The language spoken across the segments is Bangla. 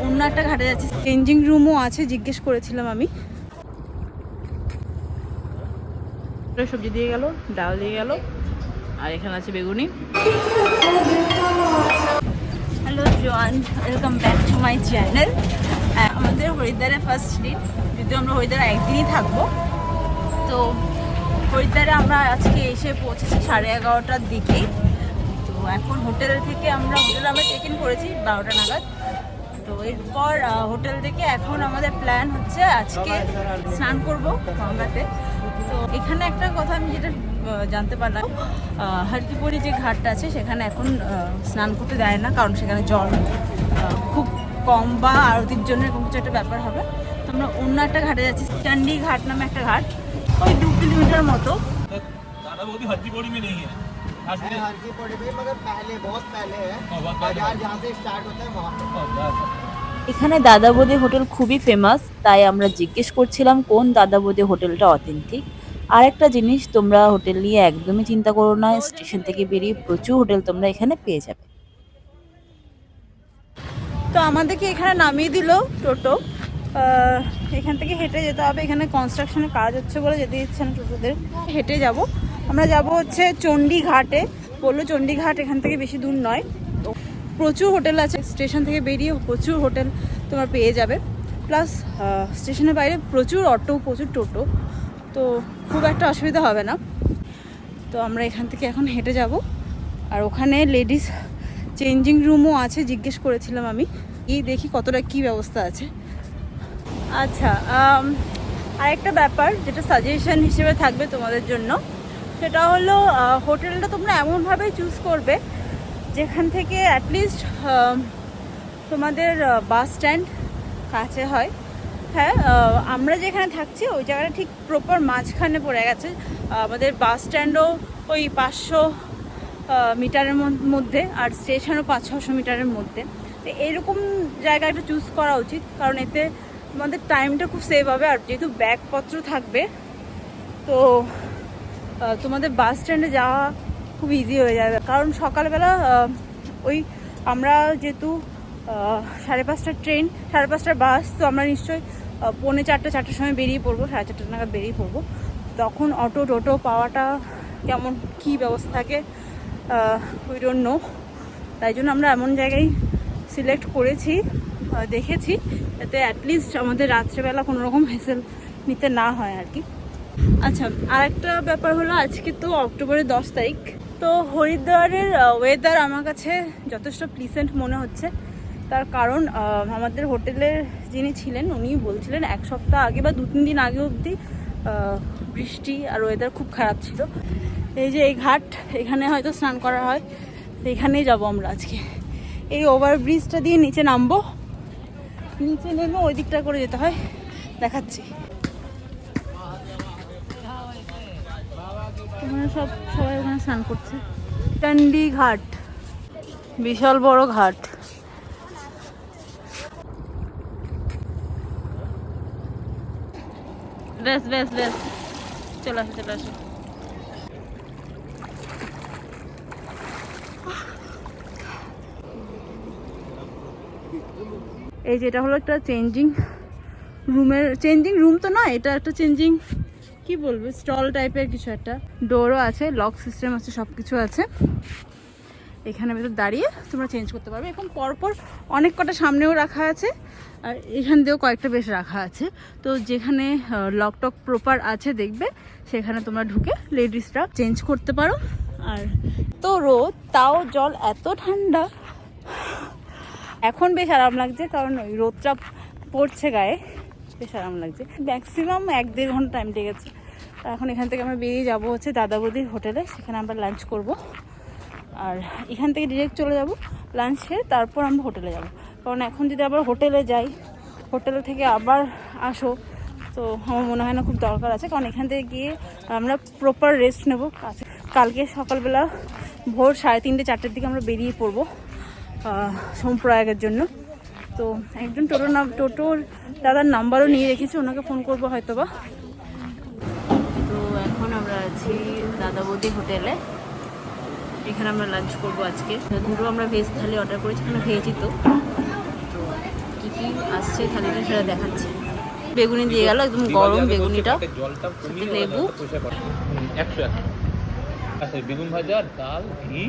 অন্য একটা ঘাটে যাচ্ছি। চেঞ্জিং রুমও আছে, জিজ্ঞেস করেছিলাম আমি। সবজি দিয়ে গেল, ডাল দিয়ে গেল, আর এখানে আছে বেগুনি। হ্যালো জোয়ান, welcome back to my channel. আমাদের হরিদ্বারে ফার্স্ট দিন, যদিও আমরা হরিদ্বারে একদিনই থাকবো। তো হরিদ্বারে আমরা আজকে এসে পৌঁছেছি 11:30টার দিকেই। তো এখন হোটেল থেকে আমরা চেক ইন করেছি 12টা নাগাদ। তো এরপর হোটেল থেকে এখন আমাদের প্ল্যান হচ্ছে আজকে স্নান করবো গঙ্গাতে। তো এখানে একটা কথা আমি যেটা জানতে পারলাম, হরকিপরি যে ঘাটটা আছে সেখানে এখন স্নান করতে দেয় না, কারণ সেখানে জল খুব কম বা আরতির জন্য এরকম কিছু একটা ব্যাপার হবে। তো আমরা অন্য একটা ঘাটে যাচ্ছি, চণ্ডী ঘাট নামে একটা ঘাট, ওই 2 কিলোমিটার মতো। এখানে দাদা বৌদি হোটেল খুবই ফেমাস, তাই আমরা জিজ্ঞেস করছিলাম কোন দাদা বৌদি হোটেলটা অথেন্টিক। আর একটা জিনিস, তোমরা হোটেল নিয়ে একদমই চিন্তা করো না, স্টেশন থেকে বেরিয়ে প্রচুর হোটেল তোমরা এখানে পেয়ে যাবে। তো আমাদেরকে এখানে নামিয়ে দিল টোটো। এখান থেকে হেঁটে যেতে হবে, এখানে কনস্ট্রাকশনের কাজ হচ্ছে বলে যেতে দিচ্ছে না টোটোদের। হেঁটে যাব, আমরা যাব হচ্ছে চণ্ডী ঘাটে। বললো চণ্ডী ঘাট এখান থেকে বেশি দূর নয়। তো প্রচুর হোটেল আছে, স্টেশন থেকে বেরিয়ে প্রচুর হোটেল তোমরা পেয়ে যাবে। প্লাস স্টেশনের বাইরে প্রচুর অটো, প্রচুর টোটো, তো খুব একটা অসুবিধা হবে না। তো আমরা এখান থেকে এখন হেঁটে যাব। আর ওখানে লেডিস চেঞ্জিং রুমও আছে, জিজ্ঞেস করেছিলাম আমি। দেখি কতটা কি ব্যবস্থা আছে। আচ্ছা, আরেকটা ব্যাপার যেটা সাজেশন হিসেবে থাকবে তোমাদের জন্য, সেটা হলো হোটেলটা তোমরা এমনভাবে চুজ করবে যেখান থেকে অ্যাটলিস্ট তোমাদের বাস স্ট্যান্ড কাছে হয়। হ্যাঁ, আমরা যেখানে থাকছি ওই জায়গাটা ঠিক প্রপার মাঝখানে পড়ে গেছে। আমাদের বাস স্ট্যান্ডও ওই 500 মিটারের মধ্যে, আর স্টেশনও 500-600 মিটারের মধ্যে। তো এইরকম জায়গা একটা চুজ করা উচিত, কারণ এতে তোমাদের টাইমটা খুব সেভ হবে। আর যেহেতু ব্যাগপত্র থাকবে, তো তোমাদের বাস স্ট্যান্ডে যাওয়া খুব ইজি হয়ে যাবে। কারণ সকালবেলা ওই আমরা যেহেতু 5:30টার ট্রেন, 5:30টার বাস, তো আমরা নিশ্চয়ই 4:45-4টার সময় বেরিয়ে পড়বো, 4:30 নাগাদ বেরিয়ে পড়বো। তখন অটো টোটো পাওয়াটা কেমন কী ব্যবস্থা থাকে উই ডোন্ট নো। তাই জন্য আমরা এমন জায়গায় সিলেক্ট করেছি, দেখেছি, যাতে অ্যাটলিস্ট আমাদের রাত্রেবেলা কোনো রকম হেসেল নিতে না হয় আর কি। আচ্ছা, আরেকটা ব্যাপার হলো, আজকে তো অক্টোবরের 10 তারিখ। তো হরিদ্বারের ওয়েদার আমার কাছে যথেষ্ট প্লিসেন্ট মনে হচ্ছে। তার কারণ আমাদের হোটেলের যিনি ছিলেন উনি বলছিলেন 1 সপ্তাহ আগে বা 2-3 দিন আগে অবধি বৃষ্টি আর ওয়েদার খুব খারাপ ছিল। এই যে এই ঘাট, এখানে হয়তো স্নান করা হয়, তো এখানেই যাবো আমরা আজকে। এই ওভারব্রিজটা দিয়ে নিচে নামবো, নিচে নেমে ওই দিকটা করে যেতে হয়, দেখাচ্ছি। ওখানে সবাই ওখানে স্নান করছে। চণ্ডী ঘাট, বিশাল বড় ঘাট। বেশ বেশ বেশ, চলে আসো চলে আসো। এই যে এটা হলো একটা চেঞ্জিং রুম তো না, এটা একটা চেঞ্জিং, কি বলবো, স্টল টাইপের কিছু একটা। ডোরও আছে, লক সিস্টেম আছে, সব কিছু আছে। এখানে ভেতর দাঁড়িয়ে তোমরা চেঞ্জ করতে পারবে। এখন পরপর অনেক কটা সামনেও রাখা আছে, আর এখান দিয়েও কয়েকটা বেশ রাখা আছে। তো যেখানে লকটক প্রপার আছে দেখবে, সেখানে তোমরা ঢুকে লেডিসরা চেঞ্জ করতে পারো। আর তো রোদ, তাও জল এত ঠান্ডা, এখন বেশ আরাম লাগছে, কারণ ওই রোদটা পড়ছে গায়ে, বেশ আরাম লাগছে। ম্যাক্সিমাম 1-1.5 ঘন্টা টাইম লেগেছে। এখন এখান থেকে আমরা বেরিয়ে যাবো হচ্ছে দাদা বৌদির হোটেলে, সেখানে আমরা লাঞ্চ করব। আর এখান থেকে ডিরেক্ট চলে যাব লাঞ্চ খেয়ে, তারপর আমরা হোটেলে যাব। কারণ এখন যদি আবার হোটেলে যাই, হোটেল থেকে আবার আসো, তো আমার মনে হয় না খুব দরকার আছে। কারণ এখান থেকে গিয়ে আমরা প্রপার রেস্ট নেব। কালকে সকালবেলা ভোর 3:30-4টার দিকে আমরা বেরিয়ে পড়বো সোমপ্রয়াগের জন্য। তো একজন টোটোর দাদার নাম্বারও নিয়ে রেখেছি, ওনাকে ফোন করবো হয়তো বা। তো এখন আমরা আছি দাদা বৌদি হোটেলে, এখানে আমরা লাঞ্চ করবো আজকে। ধরো আমরা ভেজ থালি অর্ডার করেছি, এখানে ভেজই তো। তো কী কী আসছে থালিটা, সেটা দেখাচ্ছি। বেগুনি দিয়ে গেল, একদম গরম বেগুনিটা, লেবু, 100 আচ্ছা, বেগুন ভাজা, ডাল, ঘি।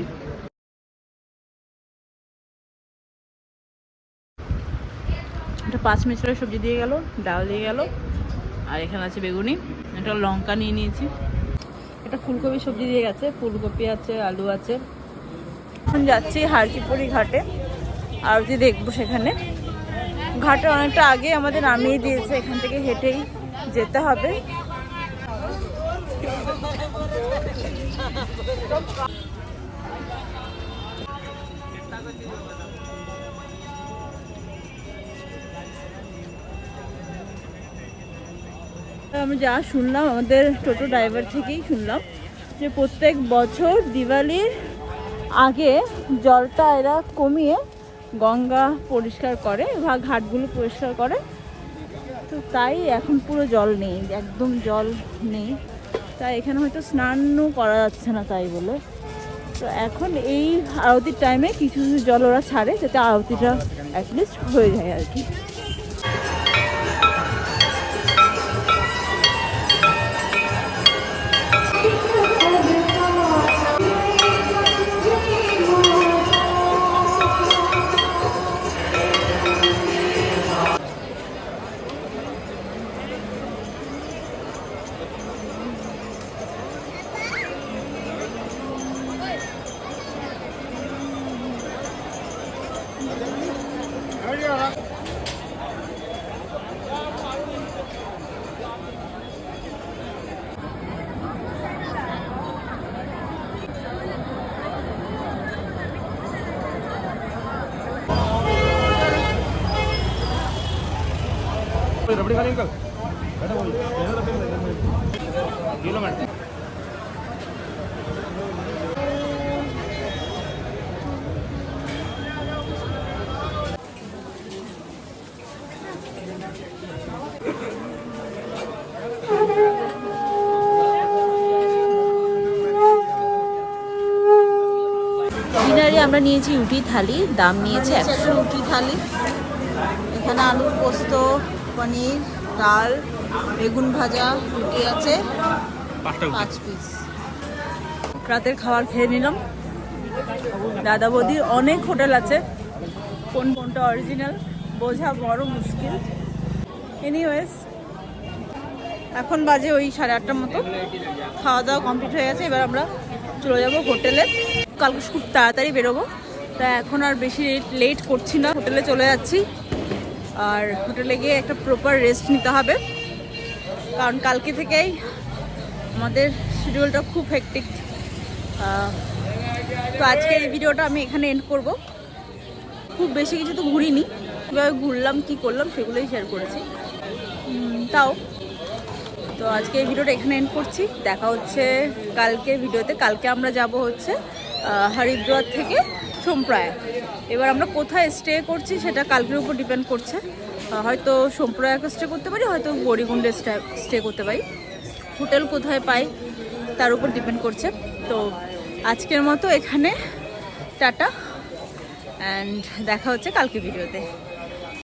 একটা 5 মিনিটের সবজি দিয়ে গেল, ডাল দিয়ে গেল, আর এখানে আছে বেগুনি, একটা লঙ্কা নিয়ে নিয়েছি, একটা ফুলকপি সবজি দিয়ে গেছে, ফুলকপি আছে, আলু আছে। এখন যাচ্ছি হারকিপুরি ঘাটে, আরতি দেখবো সেখানে। ঘাটে অনেকটা আগে আমাদের নামিয়ে দিয়েছে, এখান থেকে হেঁটেই যেতে হবে। আমি যা শুনলাম আমাদের টোটো ড্রাইভার থেকেই শুনলাম যে প্রত্যেক বছর দিওয়ালির আগে জলটা এরা কমিয়ে গঙ্গা পরিষ্কার করে বা ঘাটগুলো পরিষ্কার করে, তো তাই এখন পুরো জল নেই, একদম জল নেই, তাই এখানে হয়তো স্নানও করা যাচ্ছে না তাই বলে। তো এখন এই আরতির টাইমে কিছু কিছু জল ওরা ছাড়ে যাতে আরতিটা অ্যাটলিস্ট হয়ে যায় আর কি। रबड़ी खाने का बेटा बोल किलो मैडम। ডিনারে আমরা নিয়েছি রুটি থালি, দাম নিয়েছে 100। রুটি থালি, এখানে আলু পোস্ত, পনির, ডাল, বেগুন ভাজা, রুটি আছে 5 পিস। রাতের খাবার খেয়ে নিলাম। দাদা বৌদির অনেক হোটেল আছে, কোনটা অরিজিনাল বোঝা বড় মুশকিল। এনিওয়েজ এখন বাজে ওই 8:30টার মতো, খাওয়া দাওয়া কমপ্লিট হয়ে গেছে, এবার আমরা চলে যাব হোটেলে। কালকে খুব তাড়াতাড়ি বেরোবো, তা এখন আর বেশি লেট করছি না, হোটেলে চলে যাচ্ছি। আর হোটেলে গিয়ে একটা প্রপার রেস্ট নিতে হবে, কারণ কালকে থেকেই আমাদের শিডিউলটা খুব হেক্টিক। তো আজকের এই ভিডিওটা আমি এখানে এন্ড করব। খুব বেশি কিছু তো ঘুরিনি, কীভাবে ঘুরলাম কী করলাম সেগুলোই শেয়ার করেছি তাও। তো আজকে এই ভিডিওটা এখানে এন্ড করছি, দেখা হচ্ছে কালকের ভিডিওতে। কালকে আমরা যাব হচ্ছে হরিদ্বার থেকে সোমপ্রয়াগ। এবার আমরা কোথায় স্টে করছি সেটা কালকের উপর ডিপেন্ড করছে, হয়তো সোমপ্রয়াগে স্টে করতে পারি, হয়তো গৌরীকুণ্ডে স্টে করতে পারি। হোটেল কোথায় পাই তার উপর ডিপেন্ড করছে। তো আজকের মতো এখানে টাটা, অ্যান্ড দেখা হচ্ছে কালকে ভিডিওতে।